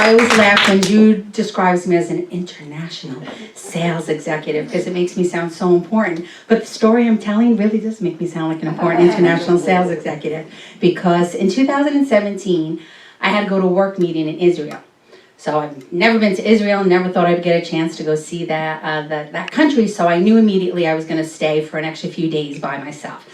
I always laugh when Jude describes me as an international sales executive because it makes me sound so important. But the story I'm telling really does make me sound like an important international sales executive, because in 2017, I had to go to a work meeting in Israel. So I've never been to Israel, never thought I'd get a chance to go see that country, so I knew immediately I was going to stay for an extra few days by myself.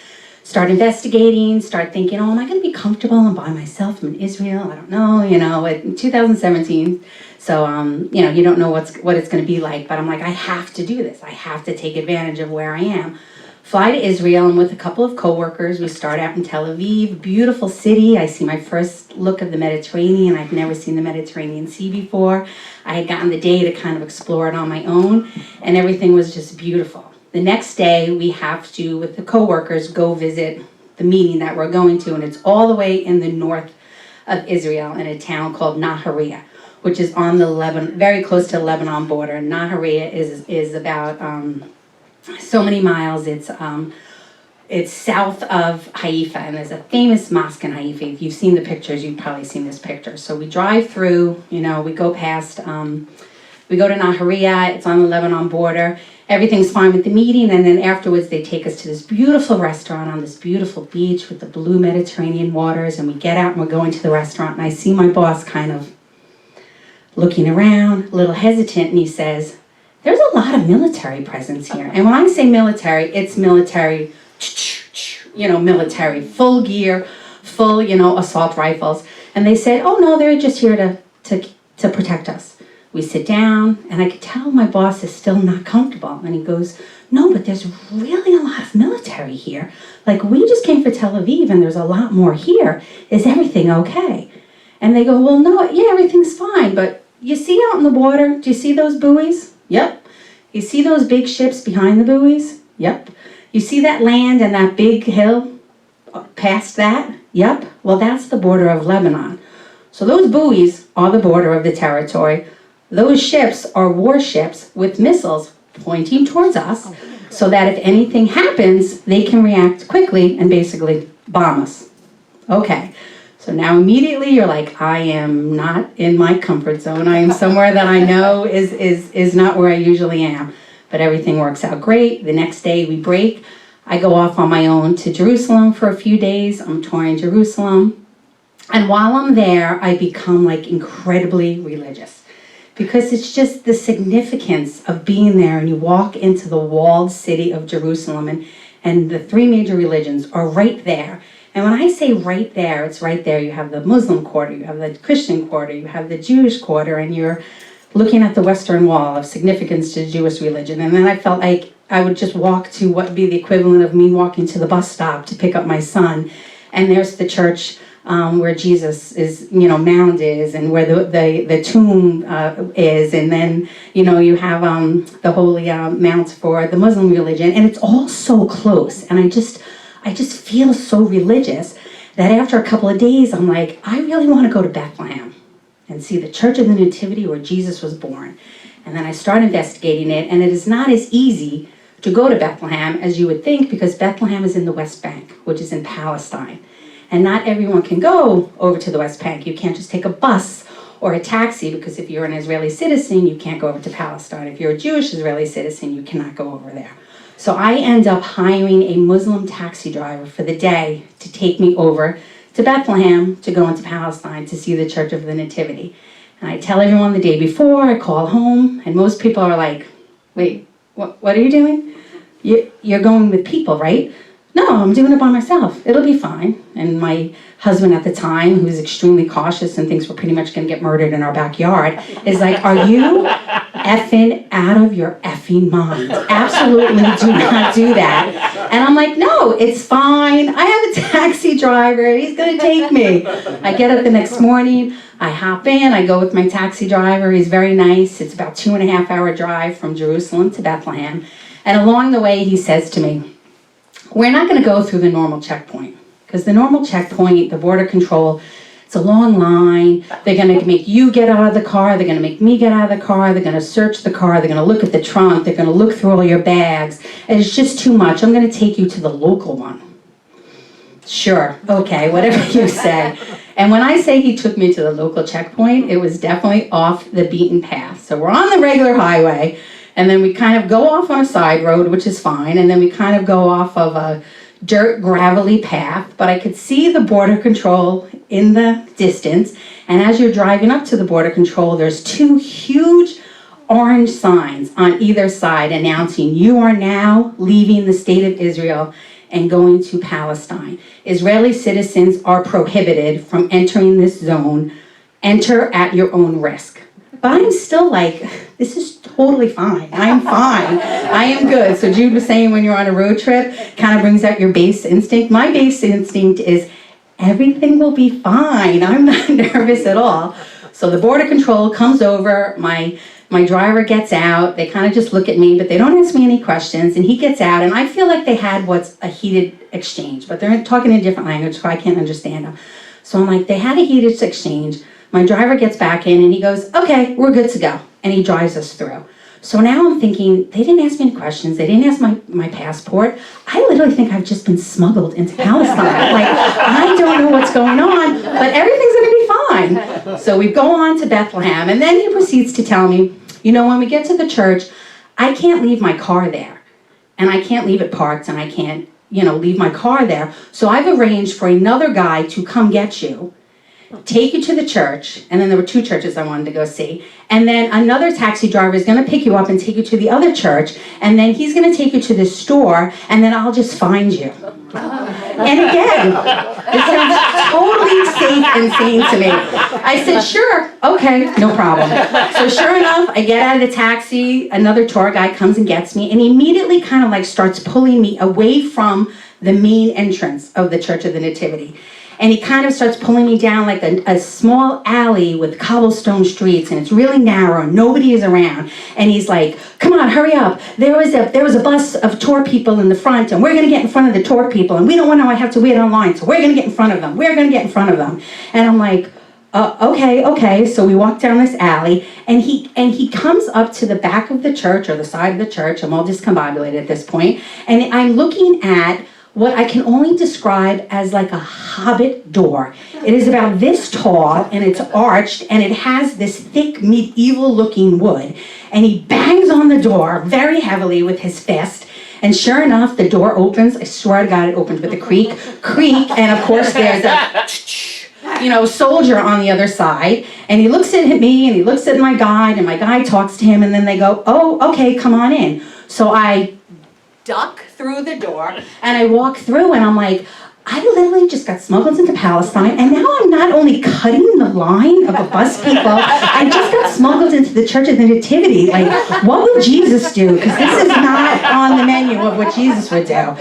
Start investigating, start thinking, oh, am I going to be comfortable and by myself in Israel? I don't know, in 2017. So, you don't know what it's going to be like, but I'm like, I have to do this. I have to take advantage of where I am. Fly to Israel, and with a couple of coworkers, we start out in Tel Aviv, beautiful city. I see my first look of the Mediterranean. I've never seen the Mediterranean Sea before. I had gotten the day to kind of explore it on my own, and everything was just beautiful. The next day, we have to, with the coworkers, go visit the meeting that we're going to, and it's all the way in the north of Israel in a town called Nahariya, which is on the very close to the Lebanon border. Nahariya is about so many miles. It's south of Haifa, and there's a famous mosque in Haifa. If you've seen the pictures, you've probably seen this picture. So we drive through, we go past, we go to Nahariya, it's on the Lebanon border. Everything's fine with the meeting, and then afterwards they take us to this beautiful restaurant on this beautiful beach with the blue Mediterranean waters, and we get out and we're going to the restaurant, and I see my boss kind of looking around, a little hesitant, and he says, there's a lot of military presence here. And when I say military, it's military, military, full gear, full, assault rifles. And they said, oh no, they're just here to protect us. We sit down, and I could tell my boss is still not comfortable. And he goes, no, but there's really a lot of military here. Like, we just came for Tel Aviv, and there's a lot more here. Is everything okay? And they go, well, no, yeah, everything's fine. But you see out in the water, do you see those buoys? Yep. You see those big ships behind the buoys? Yep. You see that land and that big hill past that? Yep. Well, that's the border of Lebanon. So those buoys are the border of the territory. Those ships are warships with missiles pointing towards us, so that if anything happens, they can react quickly and basically bomb us. Okay, so now immediately you're like, I am not in my comfort zone. I am somewhere that I know is not where I usually am. But everything works out great. The next day we break. I go off on my own to Jerusalem for a few days. I'm touring Jerusalem. And while I'm there, I become incredibly religious. Because it's just the significance of being there, and you walk into the walled city of Jerusalem, and the three major religions are right there. And when I say right there, it's right there. You have the Muslim quarter, you have the Christian quarter, you have the Jewish quarter, and you're looking at the Western Wall of significance to Jewish religion. And then I felt like I would just walk to what would be the equivalent of me walking to the bus stop to pick up my son. And there's the church where Jesus is, mound is, and where the tomb is, and then, you have the holy mounts for the Muslim religion, and it's all so close. And I just feel so religious that after a couple of days, I'm like, I really want to go to Bethlehem and see the Church of the Nativity where Jesus was born. And then I start investigating it, and it is not as easy to go to Bethlehem as you would think, because Bethlehem is in the West Bank, which is in Palestine. And not everyone can go over to the West Bank. You can't just take a bus or a taxi, because if you're an Israeli citizen, you can't go over to Palestine. If you're a Jewish Israeli citizen, you cannot go over there. So I end up hiring a Muslim taxi driver for the day to take me over to Bethlehem to go into Palestine to see the Church of the Nativity. And I tell everyone the day before, I call home, and most people are like, wait, what are you doing? You're going with people, right? No, I'm doing it by myself. It'll be fine. And my husband at the time, who's extremely cautious and thinks we're pretty much going to get murdered in our backyard, is like, are you effing out of your effing mind? Absolutely do not do that. And I'm like, no, it's fine. I have a taxi driver. He's going to take me. I get up the next morning. I hop in. I go with my taxi driver. He's very nice. It's about 2.5 hour drive from Jerusalem to Bethlehem. And along the way, he says to me, we're not going to go through the normal checkpoint, because the normal checkpoint, the border control, it's a long line. They're going to make you get out of the car. They're going to make me get out of the car. They're going to search the car. They're going to look at the trunk. They're going to look through all your bags. And it's just too much. I'm going to take you to the local one. Sure, okay, whatever you say. And when I say he took me to the local checkpoint, it was definitely off the beaten path. So we're on the regular highway, and then we kind of go off on a side road, which is fine, and then we kind of go off of a dirt, gravelly path, but I could see the border control in the distance, and as you're driving up to the border control, there's two huge orange signs on either side announcing you are now leaving the state of Israel and going to Palestine. Israeli citizens are prohibited from entering this zone. Enter at your own risk. But I'm still like, this is totally fine. I'm fine. I am good. So Jude was saying when you're on a road trip, kind of brings out your base instinct. My base instinct is everything will be fine. I'm not nervous at all. So the border control comes over, my driver gets out, they kind of just look at me, but they don't ask me any questions, and he gets out, and I feel like they had what's a heated exchange, but they're talking in a different language, so I can't understand them. So I'm like, they had a heated exchange, my driver gets back in, and he goes, okay, we're good to go, and he drives us through. So now I'm thinking, they didn't ask me any questions, they didn't ask my passport, I literally think I've just been smuggled into Palestine. Like, I don't know what's going on, but everything's gonna be fine. So we go on to Bethlehem, and then he proceeds to tell me, you know, when we get to the church, I can't leave my car there. And I can't leave it parked, and I can't, leave my car there. So I've arranged for another guy to come get you, take you to the church, and then there were two churches I wanted to go see, and then another taxi driver is going to pick you up and take you to the other church, and then he's going to take you to this store, and then I'll just find you. And again, this sounds totally safe and sane to me. I said, sure, okay, no problem. So sure enough, I get out of the taxi, another tour guide comes and gets me, and he immediately kind of like starts pulling me away from the main entrance of the Church of the Nativity. And he kind of starts pulling me down like a small alley with cobblestone streets, and it's really narrow, and nobody is around. And he's like, come on, hurry up. There was a bus of tour people in the front, and we're going to get in front of the tour people, and we don't want to have to wait online, so we're going to get in front of them. We're going to get in front of them. And I'm like, okay. So we walk down this alley, and he comes up to the back of the church, or the side of the church. I'm all discombobulated at this point. And I'm looking at what I can only describe as like a hobbit door. It is about this tall, and it's arched, and it has this thick medieval looking wood. And he bangs on the door very heavily with his fist, and sure enough, the door opens. I swear to God, it opens with a creak, and of course there's a soldier on the other side, and he looks at me, and he looks at my guide, and my guide talks to him, and then they go, oh, okay, come on in. So I duck through the door, and I walk through, and I'm like, I literally just got smuggled into Palestine, and now I'm not only cutting the line of the bus people, I just got smuggled into the Church of the Nativity. Like, what would Jesus do? Because this is not on the menu of what Jesus would do.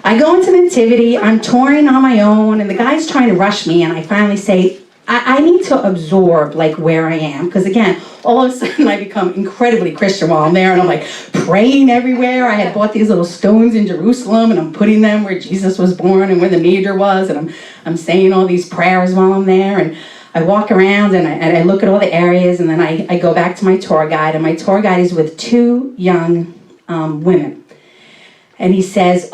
I go into the Nativity, I'm touring on my own, and the guy's trying to rush me, and I finally say, I need to absorb like where I am, because again, all of a sudden I become incredibly Christian while I'm there, and I'm like praying everywhere. I had bought these little stones in Jerusalem, and I'm putting them where Jesus was born and where the manger was, and I'm saying all these prayers while I'm there, and I walk around and I look at all the areas, and then I go back to my tour guide, and my tour guide is with two young women. And he says,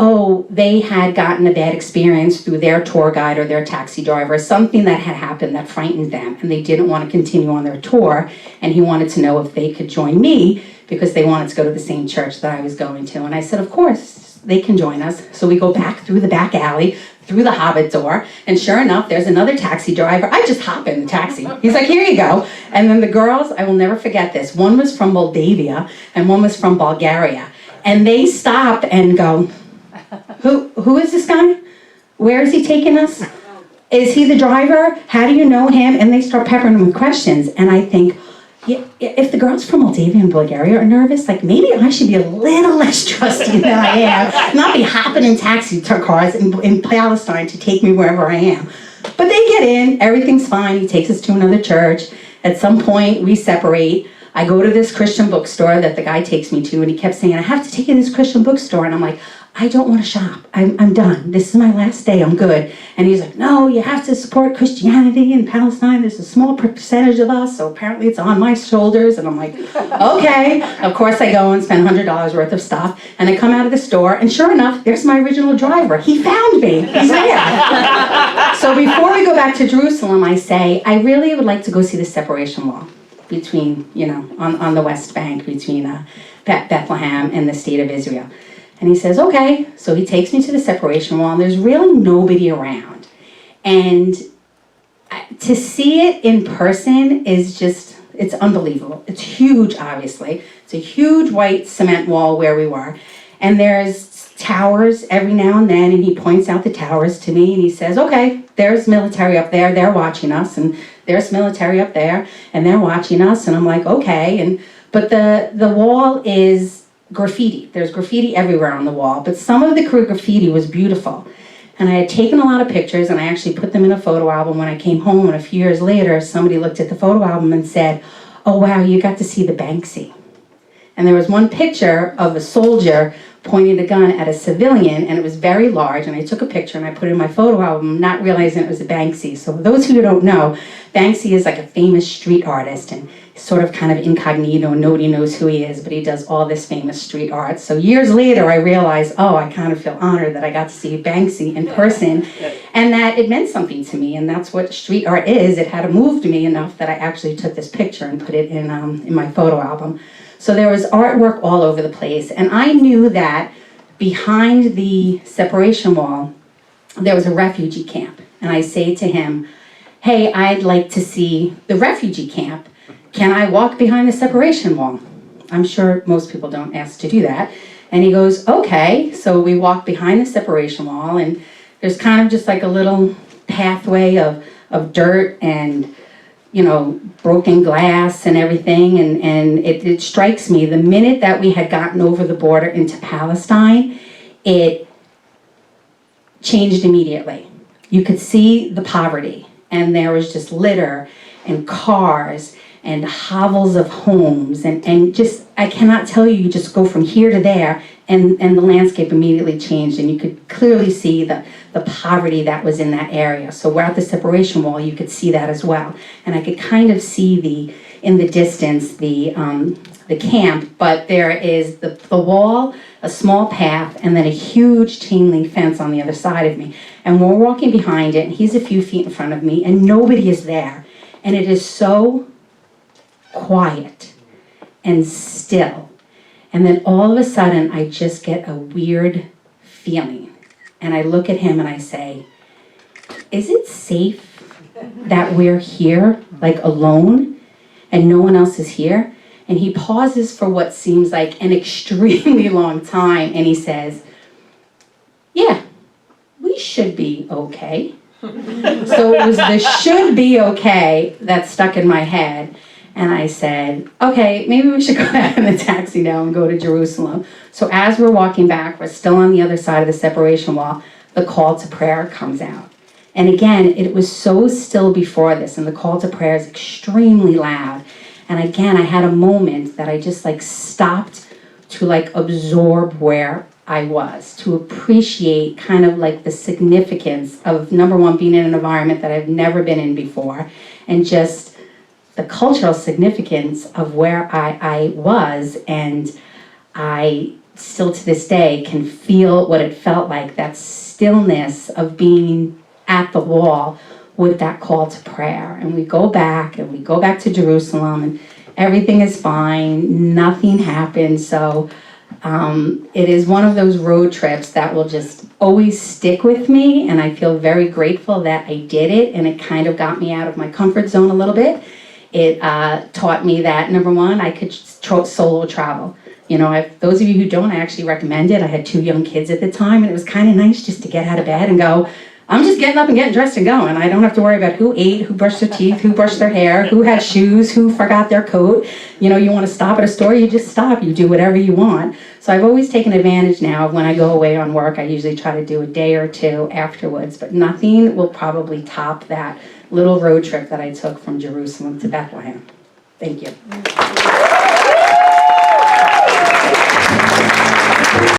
they had gotten a bad experience through their tour guide or their taxi driver, something that had happened that frightened them, and they didn't want to continue on their tour, and he wanted to know if they could join me because they wanted to go to the same church that I was going to. And I said, of course, they can join us. So we go back through the back alley, through the hobbit door, and sure enough, there's another taxi driver. I just hop in the taxi. He's like, here you go. And then the girls, I will never forget this, one was from Moldavia and one was from Bulgaria. And they stop and go, who is this guy? Where is he taking us? Is he the driver? How do you know him? And they start peppering him with questions. And I think, yeah, if the girls from Moldavia and Bulgaria are nervous, like maybe I should be a little less trusty than I am, not be hopping in taxi cars in Palestine to take me wherever I am. But they get in, everything's fine. He takes us to another church. At some point, we separate. I go to this Christian bookstore that the guy takes me to, and he kept saying, I have to take you to this Christian bookstore. And I'm like, I don't want to shop. I'm done. This is my last day. I'm good. And he's like, no, you have to support Christianity in Palestine. There's a small percentage of us, so apparently it's on my shoulders. And I'm like, okay. Of course, I go and spend $100 worth of stuff. And I come out of the store, and sure enough, there's my original driver. He found me. He's there. So before we go back to Jerusalem, I say, I really would like to go see the separation wall between, on the West Bank, between Bethlehem and the state of Israel. And he says, okay. So he takes me to the separation wall, and there's really nobody around. And to see it in person is just, it's unbelievable. It's huge, obviously. It's a huge white cement wall where we were. And there's towers every now and then, and he points out the towers to me, and he says, okay, there's military up there, they're watching us, and there's military up there, and they're watching us. And I'm like, okay. But the wall is graffiti. There's graffiti everywhere on the wall, but some of the graffiti was beautiful. And I had taken a lot of pictures, and I actually put them in a photo album when I came home, and a few years later, somebody looked at the photo album and said, oh wow, you got to see the Banksy. And there was one picture of a soldier pointing a gun at a civilian, and it was very large, and I took a picture and I put it in my photo album, not realizing it was a Banksy. So for those who don't know, Banksy is like a famous street artist, and he's sort of kind of incognito, nobody knows who he is, but he does all this famous street art. So years later, I realized, oh, I kind of feel honored that I got to see Banksy in person, and that it meant something to me, and that's what street art is. It had moved me enough that I actually took this picture and put it in my photo album. So there was artwork all over the place, and I knew that behind the separation wall, there was a refugee camp. And I say to him, hey, I'd like to see the refugee camp. Can I walk behind the separation wall? I'm sure most people don't ask to do that. And he goes, okay. So we walk behind the separation wall, and there's kind of just like a little pathway of dirt and broken glass and everything, and it strikes me, the minute that we had gotten over the border into Palestine, it changed immediately. You could see the poverty, and there was just litter and cars and hovels of homes, and just, I cannot tell you just go from here to there, and the landscape immediately changed, and you could clearly see the poverty that was in that area. So we're at the separation wall, you could see that as well. And I could kind of see in the distance, the camp, but there is the wall, a small path, and then a huge chain link fence on the other side of me. And we're walking behind it, and he's a few feet in front of me, and nobody is there. And it is so quiet and still. And then all of a sudden, I just get a weird feeling. And I look at him and I say, is it safe that we're here, like alone, and no one else is here? And he pauses for what seems like an extremely long time, and he says, yeah, we should be okay. So it was the should be okay that stuck in my head. And I said, okay, maybe we should go back in the taxi now and go to Jerusalem. So as we're walking back, we're still on the other side of the separation wall, the call to prayer comes out. And again, it was so still before this, and the call to prayer is extremely loud. And again, I had a moment that I just stopped to absorb where I was, to appreciate kind of the significance of, number one, being in an environment that I've never been in before, and just the cultural significance of where I was. And I still to this day can feel what it felt like, that stillness of being at the wall with that call to prayer. And we go back to Jerusalem, and everything is fine, nothing happened. So it is one of those road trips that will just always stick with me, and I feel very grateful that I did it, and it kind of got me out of my comfort zone a little bit. It taught me that, number one, I could solo travel. Those of you who don't, I actually recommend it. I had 2 young kids at the time, and it was kind of nice just to get out of bed and go, I'm just getting up and getting dressed and going. I don't have to worry about who ate, who brushed their teeth, who brushed their hair, who had shoes, who forgot their coat. You want to stop at a store, you just stop. You do whatever you want. So I've always taken advantage now of when I go away on work. I usually try to do a day or two afterwards, but nothing will probably top that little road trip that I took from Jerusalem to Bethlehem. Thank you.